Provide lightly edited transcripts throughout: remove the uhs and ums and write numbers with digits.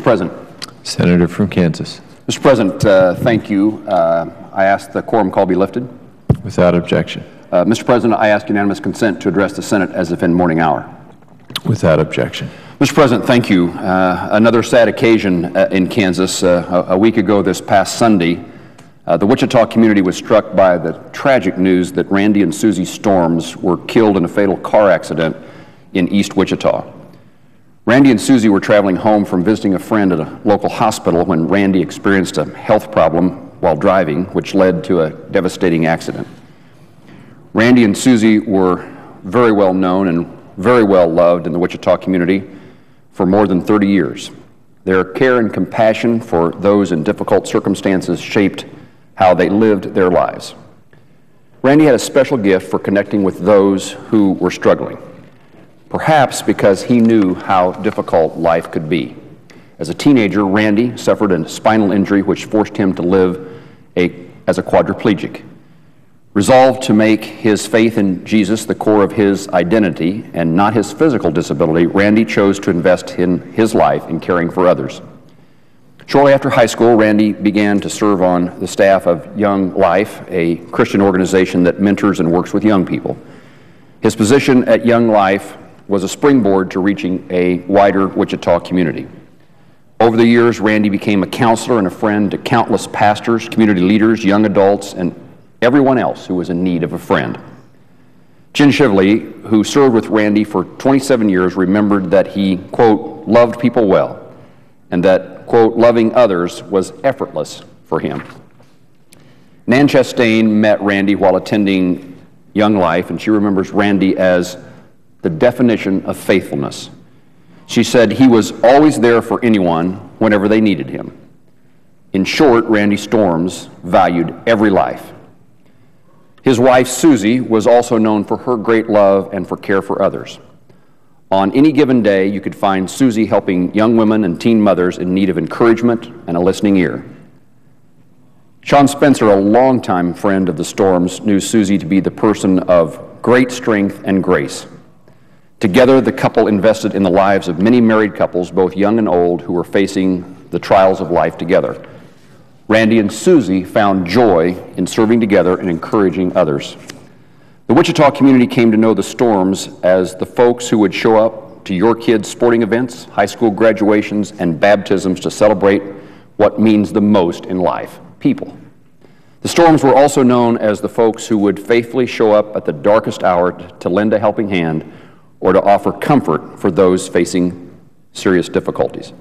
Mr. President. Senator from Kansas. Mr. President, thank you. I ask the quorum call be lifted. Without objection. Mr. President, I ask unanimous consent to address the Senate as if in morning hour. Without objection. Mr. President, thank you. Another sad occasion in Kansas. A week ago this past Sunday, the Wichita community was struck by the tragic news that Randy and Suzy Storms were killed in a fatal car accident in East Wichita. Randy and Suzy were traveling home from visiting a friend at a local hospital when Randy experienced a health problem while driving, which led to a devastating accident. Randy and Suzy were very well known and very well loved in the Wichita community for more than 30 years. Their care and compassion for those in difficult circumstances shaped how they lived their lives. Randy had a special gift for connecting with those who were struggling, perhaps because he knew how difficult life could be. As a teenager, Randy suffered a spinal injury which forced him to live as a quadriplegic. Resolved to make his faith in Jesus the core of his identity and not his physical disability, Randy chose to invest in his life in caring for others. Shortly after high school, Randy began to serve on the staff of Young Life, a Christian organization that mentors and works with young people. His position at Young Life was a springboard to reaching a wider Wichita community. Over the years, Randy became a counselor and a friend to countless pastors, community leaders, young adults, and everyone else who was in need of a friend. Chin Shively, who served with Randy for 27 years, remembered that he, quote, loved people well, and that, quote, loving others was effortless for him. Nan Chastain met Randy while attending Young Life, and she remembers Randy as the definition of faithfulness. She said he was always there for anyone whenever they needed him. In short, Randy Storms valued every life. His wife, Suzy, was also known for her great love and for care for others. On any given day, you could find Suzy helping young women and teen mothers in need of encouragement and a listening ear. Sean Spencer, a longtime friend of the Storms, knew Suzy to be the person of great strength and grace. Together, the couple invested in the lives of many married couples, both young and old, who were facing the trials of life together. Randy and Suzy found joy in serving together and encouraging others. The Wichita community came to know the Storms as the folks who would show up to your kids' sporting events, high school graduations, and baptisms to celebrate what means the most in life, people. The Storms were also known as the folks who would faithfully show up at the darkest hour to lend a helping hand or to offer comfort for those facing serious difficulties.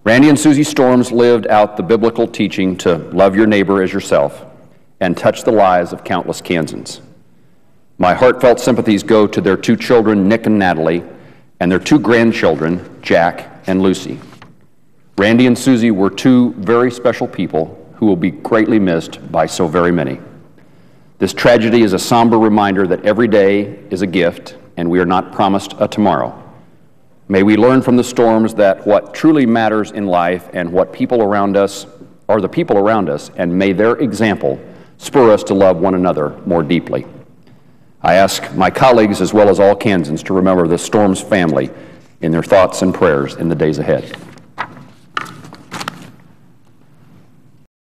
Randy and Suzy Storms lived out the biblical teaching to love your neighbor as yourself and touch the lives of countless Kansans. My heartfelt sympathies go to their two children, Nick and Natalie, and their two grandchildren, Jack and Lucy. Randy and Suzy were two very special people who will be greatly missed by so very many. This tragedy is a somber reminder that every day is a gift and we are not promised a tomorrow. May we learn from the Storms that what truly matters in life and what people around us are the people around us, and may their example spur us to love one another more deeply. I ask my colleagues as well as all Kansans to remember the Storms family in their thoughts and prayers in the days ahead.